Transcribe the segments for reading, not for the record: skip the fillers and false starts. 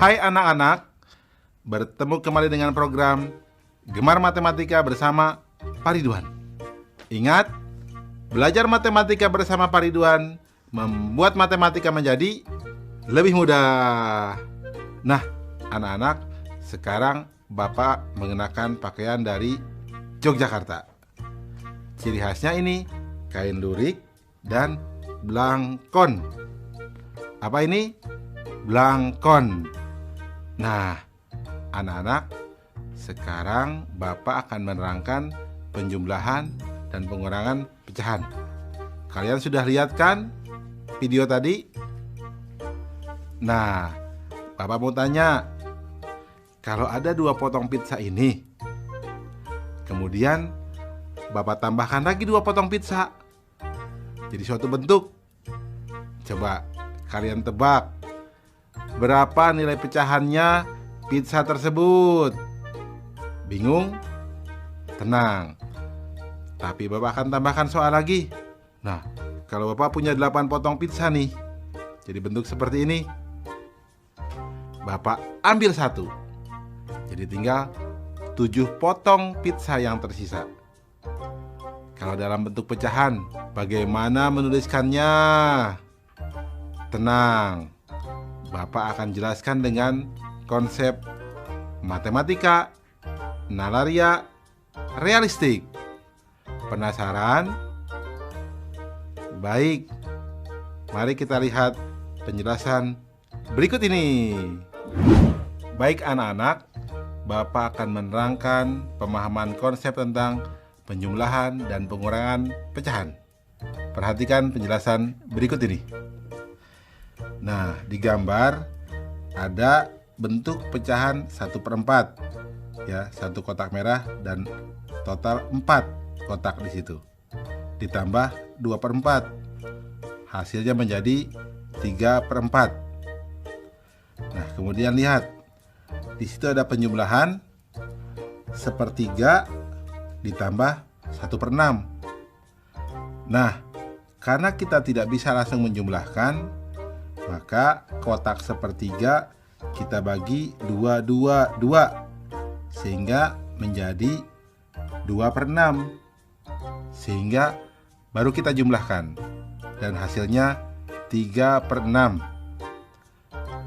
Hai anak-anak, bertemu kembali dengan program Gemar Matematika bersama Pak Ridwan. Ingat, belajar matematika bersama Pak Ridwan membuat matematika menjadi lebih mudah. Nah, anak-anak, sekarang Bapak mengenakan pakaian dari Yogyakarta. Ciri khasnya ini kain lurik dan blangkon. Apa ini? Blangkon. Nah, anak-anak, sekarang Bapak akan menerangkan penjumlahan dan pengurangan pecahan. Kalian sudah lihat kan video tadi? Nah, Bapak mau tanya, kalau ada 2 potong pizza ini, kemudian Bapak tambahkan lagi 2 potong pizza, jadi suatu bentuk. Coba kalian tebak, berapa nilai pecahannya pizza tersebut? Bingung? Tenang. Tapi Bapak akan tambahkan soal lagi. Nah, kalau Bapak punya 8 potong pizza nih, jadi bentuk seperti ini. Bapak ambil 1. Jadi tinggal 7 potong pizza yang tersisa. Kalau dalam bentuk pecahan, bagaimana menuliskannya? Tenang, Bapak akan jelaskan dengan konsep matematika, nalaria, realistik. Penasaran? Baik, mari kita lihat penjelasan berikut ini. Baik anak-anak, Bapak akan menerangkan pemahaman konsep tentang penjumlahan dan pengurangan pecahan. Perhatikan penjelasan berikut ini. Nah, di gambar ada bentuk pecahan 1/4, ya, 1 kotak merah dan total 4 kotak di situ. Ditambah 2/4, hasilnya menjadi 3/4. Nah, kemudian lihat, di situ ada penjumlahan 1/3 ditambah 1/6. Nah, karena kita tidak bisa langsung menjumlahkan, maka kotak 1/3 kita bagi 2 sehingga menjadi 2/6, sehingga baru kita jumlahkan dan hasilnya 3/6.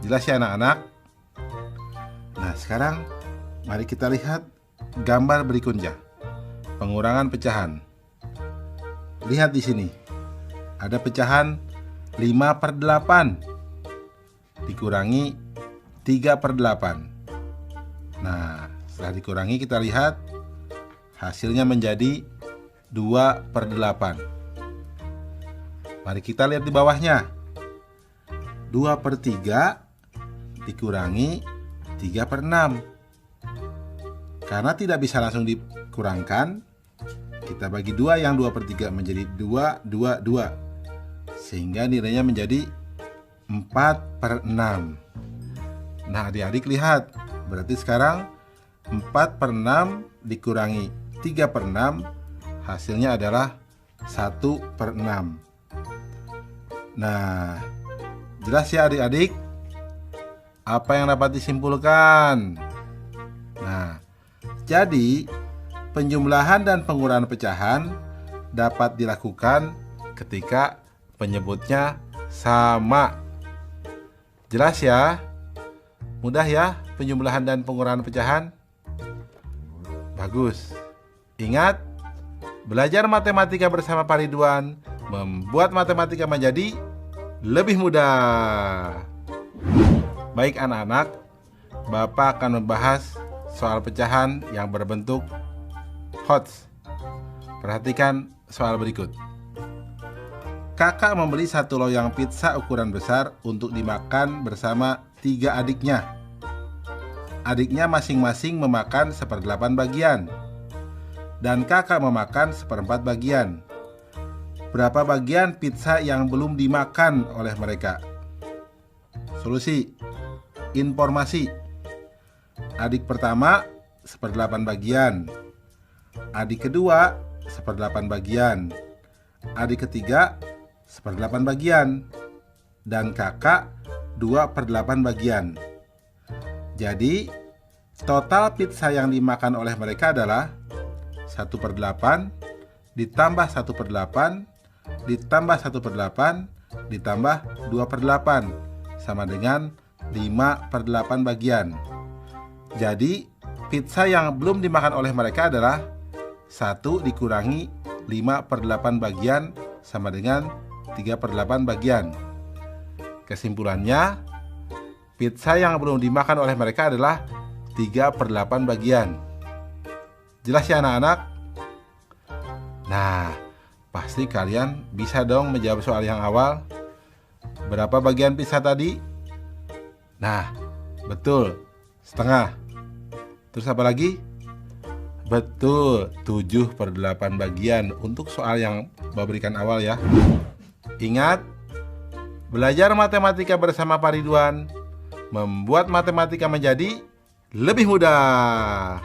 Jelas ya anak-anak? Nah, sekarang mari kita lihat gambar berikutnya, pengurangan pecahan. Lihat di sini, ada pecahan 5/8 dikurangi 3/8. Nah, setelah dikurangi kita lihat hasilnya menjadi 2/8. Mari kita lihat di bawahnya, 2/3 dikurangi 3/6. Karena tidak bisa langsung dikurangkan, kita bagi 2 yang 2/3 menjadi 2, sehingga nilainya menjadi 4/6. Nah, adik-adik lihat, berarti sekarang 4/6 dikurangi 3/6, hasilnya adalah 1/6. Nah, jelas ya adik-adik? Apa yang dapat disimpulkan? Nah, jadi penjumlahan dan pengurangan pecahan dapat dilakukan ketika penyebutnya sama. Jelas ya? Mudah ya penjumlahan dan pengurangan pecahan? Bagus. Ingat, belajar matematika bersama Pak Ridwan membuat matematika menjadi lebih mudah. Baik anak-anak, Bapak akan membahas soal pecahan yang berbentuk HOTS. Perhatikan soal berikut. Kakak membeli 1 loyang pizza ukuran besar untuk dimakan bersama 3 adiknya. Adiknya masing-masing memakan 1/8 bagian, dan kakak memakan 1/4 bagian. Berapa bagian pizza yang belum dimakan oleh mereka? Solusi. Informasi. Adik pertama 1/8 bagian, adik kedua 1/8 bagian, adik ketiga 1/8 bagian, dan kakak 2/8 bagian. Jadi, total pizza yang dimakan oleh mereka adalah 1/8 ditambah 1/8 ditambah 1/8 ditambah 2/8 sama dengan 5/8 bagian. Jadi, pizza yang belum dimakan oleh mereka adalah 1 dikurangi 5/8 bagian sama dengan 3/8 bagian. Kesimpulannya, pizza yang belum dimakan oleh mereka adalah 3/8 bagian. Jelas ya anak-anak? Nah, pasti kalian bisa dong menjawab soal yang awal. Berapa bagian pizza tadi? Nah, betul, setengah. Terus apa lagi? Betul, 7/8 bagian untuk soal yang Bapak berikan awal ya. Ingat, belajar matematika bersama Pak Ridwan membuat matematika menjadi lebih mudah.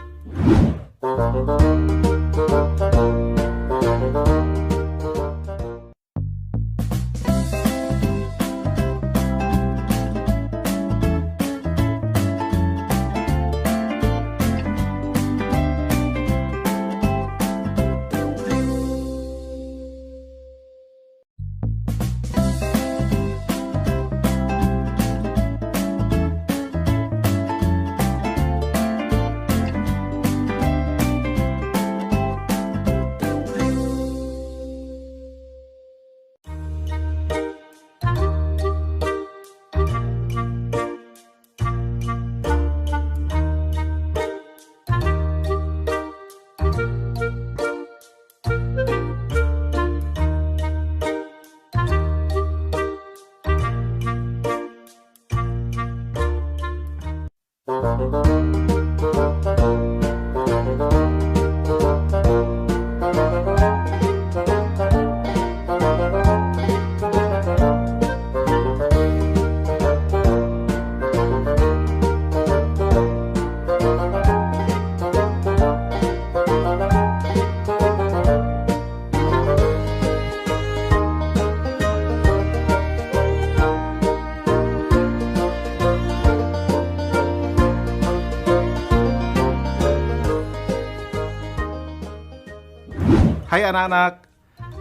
Hai anak-anak,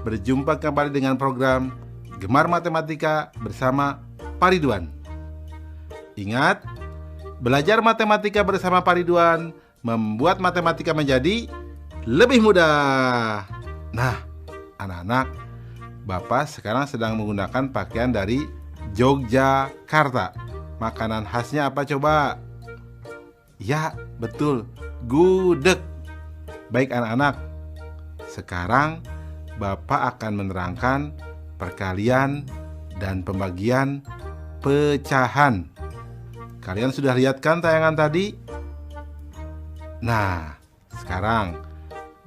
berjumpa kembali dengan program Gemar Matematika bersama Pak Ridwan. Ingat, belajar matematika bersama Pak Ridwan membuat matematika menjadi lebih mudah. Nah, anak-anak, Bapak sekarang sedang menggunakan pakaian dari Yogyakarta. Makanan khasnya apa coba? Ya, betul, gudeg. Baik anak-anak, sekarang Bapak akan menerangkan perkalian dan pembagian pecahan. Kalian sudah lihat kan tayangan tadi? Nah, sekarang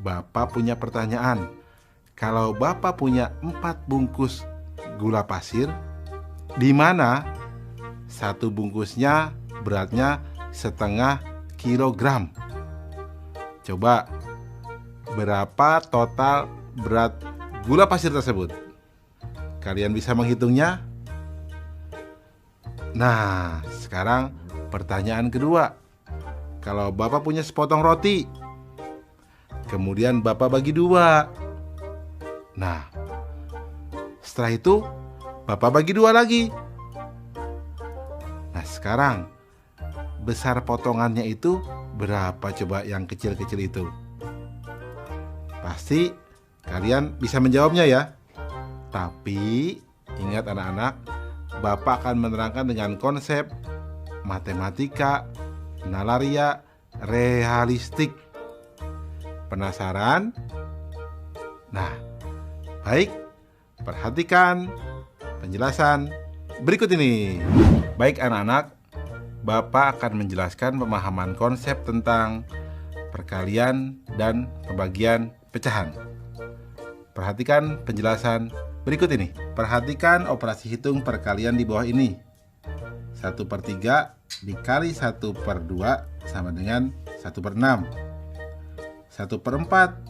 Bapak punya pertanyaan. Kalau Bapak punya 4 bungkus gula pasir, di mana satu bungkusnya beratnya 1/2 kilogram? Coba, berapa total berat gula pasir tersebut? Kalian bisa menghitungnya? Nah, sekarang pertanyaan kedua. Kalau Bapak punya sepotong roti, kemudian Bapak bagi 2. Nah, setelah itu Bapak bagi 2 lagi. Nah, sekarang besar potongannya itu berapa coba yang kecil-kecil itu? Pasti kalian bisa menjawabnya ya. Tapi ingat anak-anak, Bapak akan menerangkan dengan konsep matematika, nalaria, realistik. Penasaran? Nah, baik, perhatikan penjelasan berikut ini. Baik anak-anak, Bapak akan menjelaskan pemahaman konsep tentang perkalian dan pembagian pecahan. Perhatikan penjelasan berikut ini. Perhatikan operasi hitung perkalian di bawah ini. 1/3 dikali 1/2 sama dengan 1/6. 1/4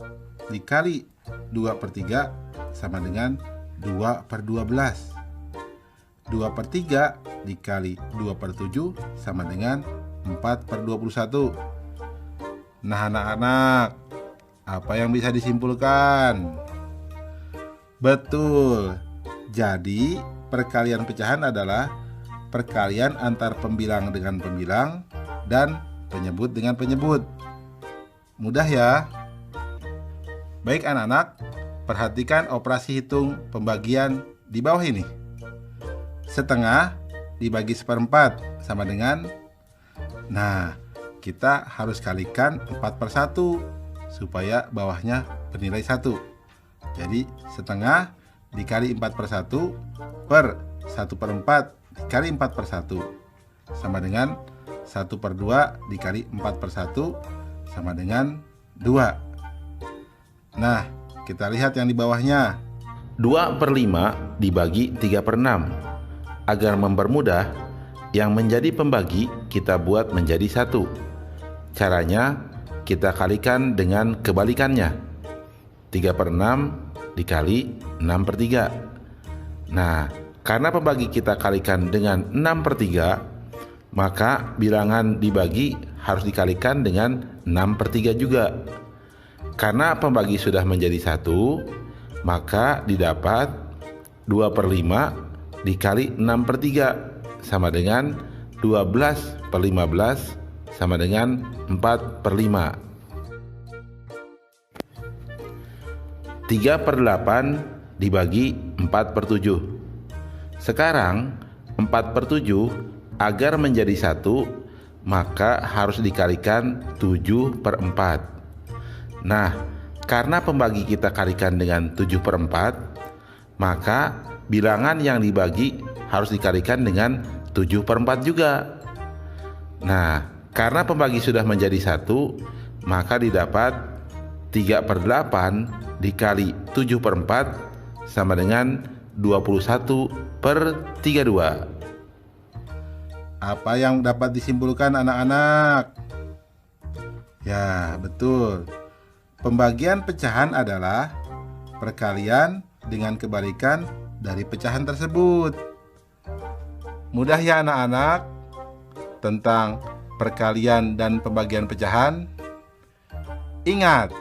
dikali 2/3 sama dengan 2/12. 2/3 dikali 2/7 sama dengan 4/21. Nah anak-anak, apa yang bisa disimpulkan? Betul. Jadi perkalian pecahan adalah perkalian antar pembilang dengan pembilang dan penyebut dengan penyebut. Mudah ya? Baik anak-anak, perhatikan operasi hitung pembagian di bawah ini. Setengah dibagi seperempat sama dengan, nah kita harus kalikan 4/1 supaya bawahnya bernilai 1. Jadi setengah dikali 4/1 per 1/4 dikali 4/1 sama dengan 1/2 dikali 4/1 sama dengan 2. Nah, kita lihat yang di bawahnya. 2/5 dibagi 3/6. Agar mempermudah, yang menjadi pembagi kita buat menjadi 1. Caranya, kita kalikan dengan kebalikannya. 3/6 dikali 6/3. Nah, karena pembagi kita kalikan dengan 6/3, maka bilangan dibagi harus dikalikan dengan 6/3 juga. Karena pembagi sudah menjadi 1, maka didapat 2/5 dikali 6/3 sama dengan 12/15 sama dengan 4/5. 3/8 dibagi 4/7. Sekarang 4/7 agar menjadi 1, maka harus dikalikan 7/4. Nah, karena pembagi kita kalikan dengan 7/4, maka bilangan yang dibagi harus dikalikan dengan 7/4 juga. Nah, karena pembagi sudah menjadi 1, maka didapat 3/8 dikali 7/4 sama dengan 21/32. Apa yang dapat disimpulkan anak-anak? Ya, betul. Pembagian pecahan adalah perkalian dengan kebalikan dari pecahan tersebut. Mudah ya anak-anak tentang perkalian dan pembagian pecahan? Ingat,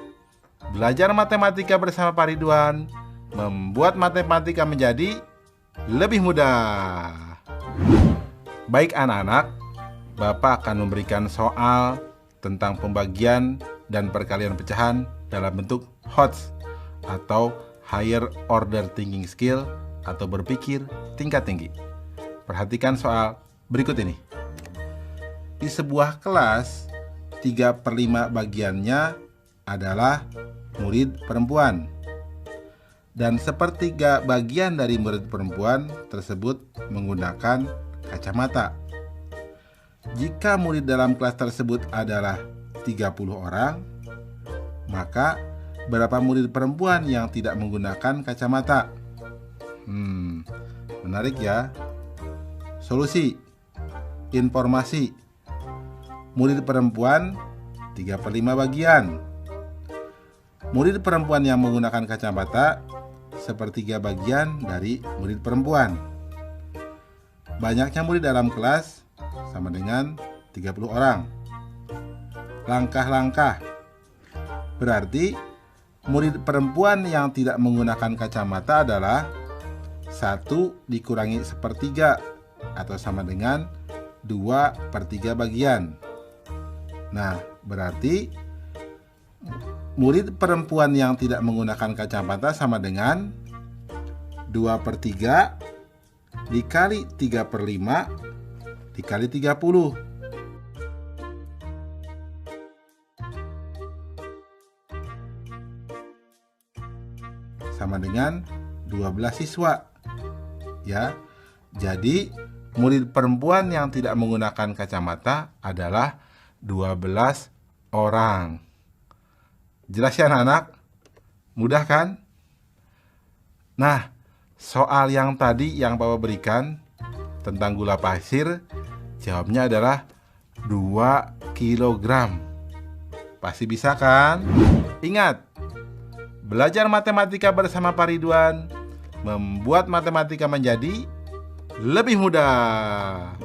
belajar matematika bersama Pak Ridwan membuat matematika menjadi lebih mudah. Baik anak-anak, Bapak akan memberikan soal tentang pembagian dan perkalian pecahan dalam bentuk HOTS atau Higher Order Thinking Skill atau berpikir tingkat tinggi. Perhatikan soal berikut ini. Di sebuah kelas, 3/5 bagiannya adalah murid perempuan. Dan 1/3 bagian dari murid perempuan tersebut menggunakan kacamata. Jika murid dalam kelas tersebut adalah 30 orang, maka berapa murid perempuan yang tidak menggunakan kacamata? Menarik ya. Solusi. Informasi. Murid perempuan 3/5 bagian. Murid perempuan yang menggunakan kacamata 1/3 bagian dari murid perempuan. Banyaknya murid dalam kelas sama dengan 30 orang. Langkah-langkah. Berarti murid perempuan yang tidak menggunakan kacamata adalah 1 dikurangi 1/3 atau sama dengan 2/3 bagian. Nah, berarti murid perempuan yang tidak menggunakan kacamata sama dengan 2/3 dikali 3/5 dikali 30. Sama dengan 12 siswa. Ya. Jadi, murid perempuan yang tidak menggunakan kacamata adalah 12 orang. Jelas ya anak-anak? Mudah kan? Nah, soal yang tadi yang Bapak berikan tentang gula pasir, jawabnya adalah 2 kg. Pasti bisa kan? Ingat, belajar matematika bersama Pak Ridwan membuat matematika menjadi lebih mudah.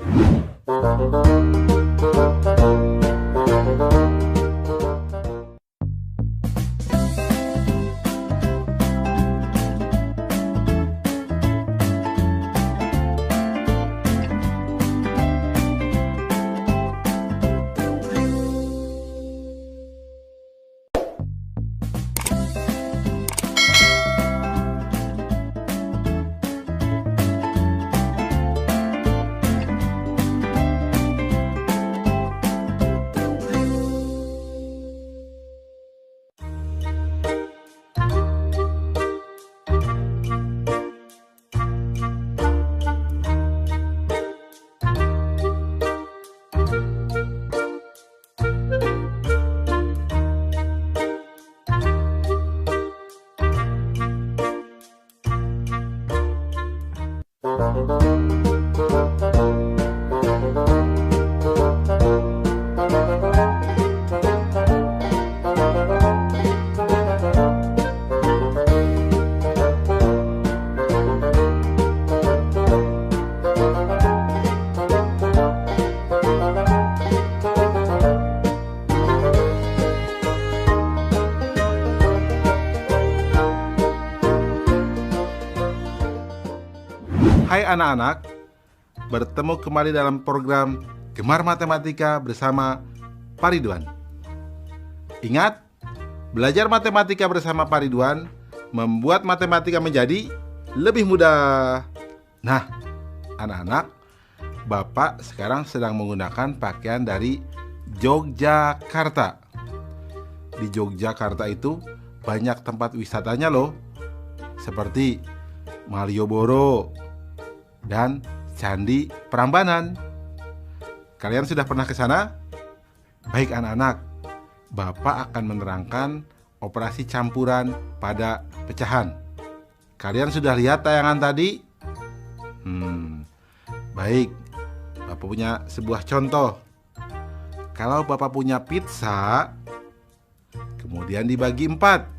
anak-anak, bertemu kembali dalam program Gemar Matematika bersama Pak Ridwan. Ingat, belajar matematika bersama Pak Ridwan membuat matematika menjadi lebih mudah. Nah, anak-anak, Bapak sekarang sedang menggunakan pakaian dari Yogyakarta. Di Yogyakarta itu banyak tempat wisatanya loh, seperti Malioboro dan Candi Prambanan. Kalian sudah pernah ke sana? Baik anak-anak, Bapak akan menerangkan operasi campuran pada pecahan. Kalian sudah lihat tayangan tadi? Baik, Bapak punya sebuah contoh. Kalau Bapak punya pizza, kemudian dibagi 4.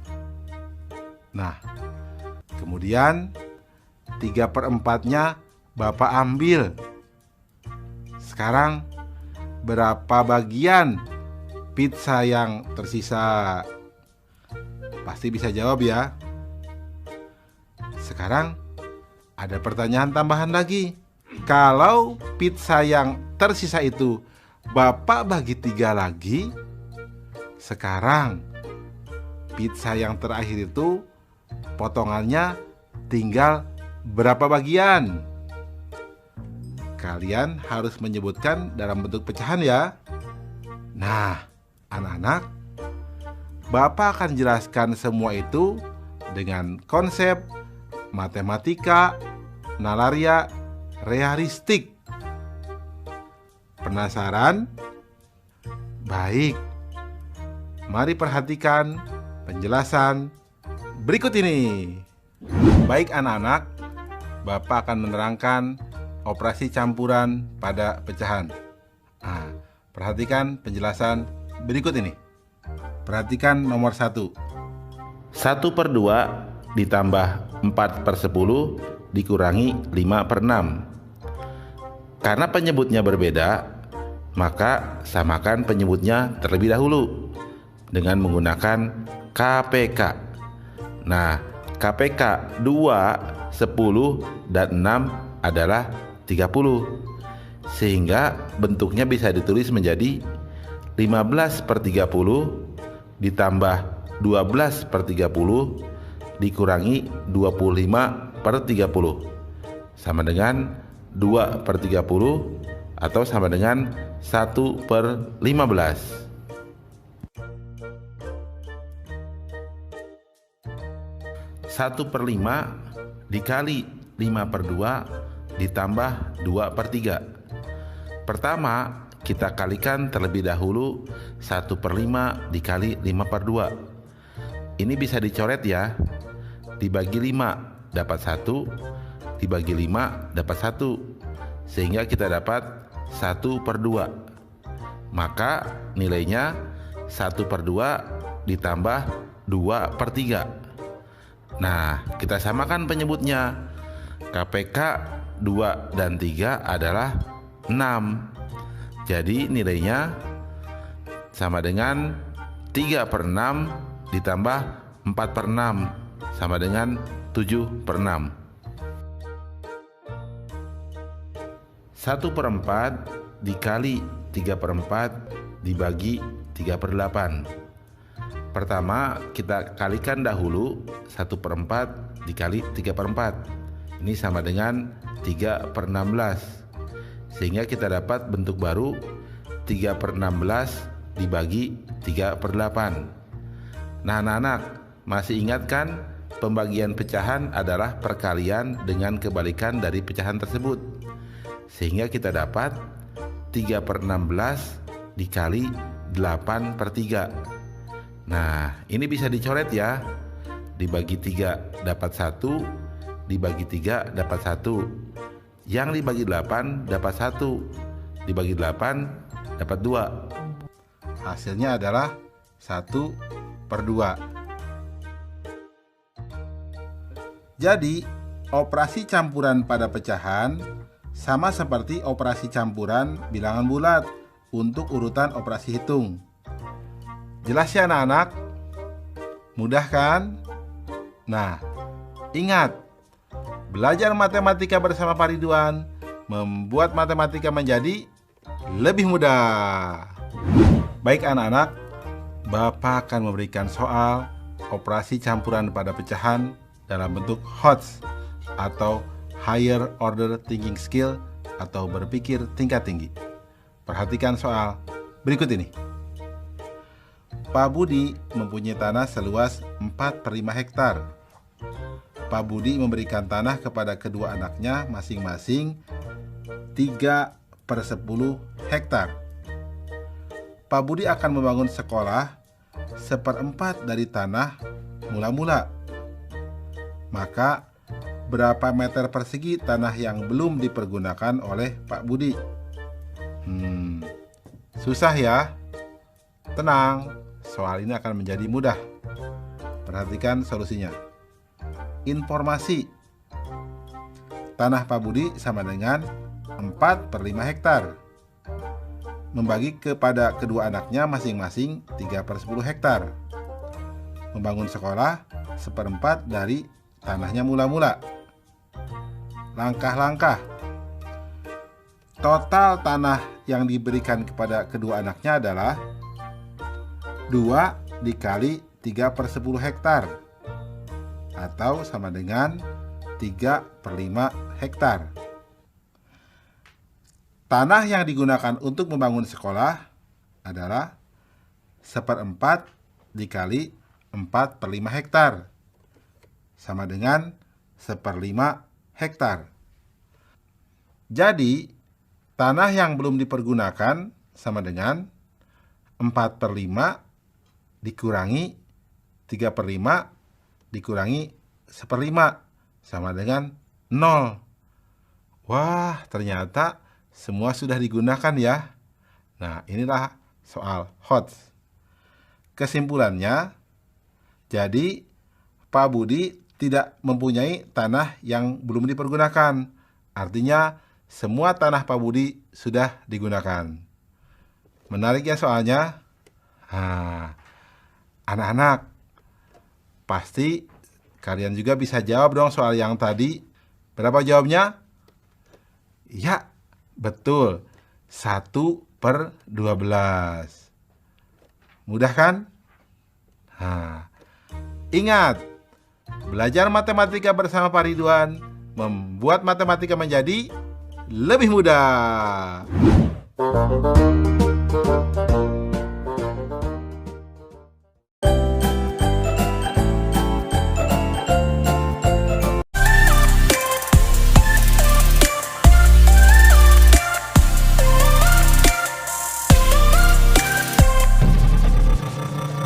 Nah, kemudian 3/4-nya Bapak ambil. Sekarang berapa bagian pizza yang tersisa? Pasti bisa jawab ya. Sekarang ada pertanyaan tambahan lagi. Kalau pizza yang tersisa itu Bapak bagi 3 lagi, sekarang pizza yang terakhir itu potongannya tinggal berapa bagian? Kalian harus menyebutkan dalam bentuk pecahan ya. Nah, anak-anak, Bapak akan jelaskan semua itu dengan konsep matematika nalaria realistik. Penasaran? Baik, mari perhatikan penjelasan berikut ini. Baik anak-anak, Bapak akan menerangkan operasi campuran pada pecahan. Nah, perhatikan penjelasan berikut ini. Perhatikan nomor 1. 1/2 ditambah 4/10 dikurangi 5/6. Karena penyebutnya berbeda, maka samakan penyebutnya terlebih dahulu dengan menggunakan KPK. Nah, KPK 2, 10, dan 6 adalah 30. Sehingga bentuknya bisa ditulis menjadi 15/30 ditambah 12/30 dikurangi 25/30 sama dengan 2/30 atau sama dengan 1/15. 1/5 dikali 5/2 ditambah 2/3. Pertama, kita kalikan terlebih dahulu 1/5 dikali 5/2. Ini bisa dicoret ya. Dibagi 5 dapat 1, dibagi 5 dapat 1, sehingga kita dapat 1/2. Maka nilainya 1/2 ditambah 2/3. Nah, kita samakan penyebutnya. KPK 2 dan 3 adalah 6. Jadi nilainya sama dengan 3/6 ditambah 4/6 sama dengan 7/6. 1/4 dikali 3/4 dibagi 3/8. Pertama, kita kalikan dahulu 1/4 dikali 3/4. Ini sama dengan 3/16. Sehingga kita dapat bentuk baru 3/16 dibagi 3/8. Nah, anak-anak, masih ingat kan pembagian pecahan adalah perkalian dengan kebalikan dari pecahan tersebut. Sehingga kita dapat 3/16 dikali 8/3. Nah, ini bisa dicoret ya. Dibagi 3 dapat 1, dibagi 3 dapat 1. Yang dibagi 8 dapat 1, dibagi 8 dapat 2. Hasilnya adalah 1/2. Jadi, operasi campuran pada pecahan sama seperti operasi campuran bilangan bulat untuk urutan operasi hitung. Jelas ya anak-anak? Mudah kan? Nah, ingat, belajar matematika bersama Pak Ridwan membuat matematika menjadi lebih mudah. Baik anak-anak, Bapak akan memberikan soal operasi campuran pada pecahan dalam bentuk HOTS atau Higher Order Thinking Skill atau berpikir tingkat tinggi. Perhatikan soal berikut ini. Pak Budi mempunyai tanah seluas 4/5 hektar. Pak Budi memberikan tanah kepada kedua anaknya masing-masing 3/10 hektar. Pak Budi akan membangun sekolah 1/4 dari tanah mula-mula. Maka berapa meter persegi tanah yang belum dipergunakan oleh Pak Budi? Susah ya? Tenang, soal ini akan menjadi mudah. Perhatikan solusinya. Informasi. Tanah Pak Budi sama dengan 4/5 hektar. Membagi kepada kedua anaknya masing-masing 3/10 hektar. Membangun sekolah 1/4 dari tanahnya mula-mula. Langkah-langkah. Total tanah yang diberikan kepada kedua anaknya adalah 2 dikali 3/10 hektar atau sama dengan 3/5 hektar. Tanah yang digunakan untuk membangun sekolah adalah 1/4 dikali 4/5 hektar sama dengan 1/5 hektar. Jadi, tanah yang belum dipergunakan sama dengan 4/5 dikurangi 3/5 dikurangi 1/5 sama dengan 0. Wah, ternyata semua sudah digunakan ya. Nah, inilah soal HOTS. Kesimpulannya, jadi Pak Budi tidak mempunyai tanah yang belum dipergunakan. Artinya, semua tanah Pak Budi sudah digunakan. Menarik ya soalnya? Anak-anak, pasti kalian juga bisa jawab dong soal yang tadi. Berapa jawabnya? Ya, betul. 1/12. Mudah kan? Ingat, belajar matematika bersama Pak Ridwan membuat matematika menjadi lebih mudah.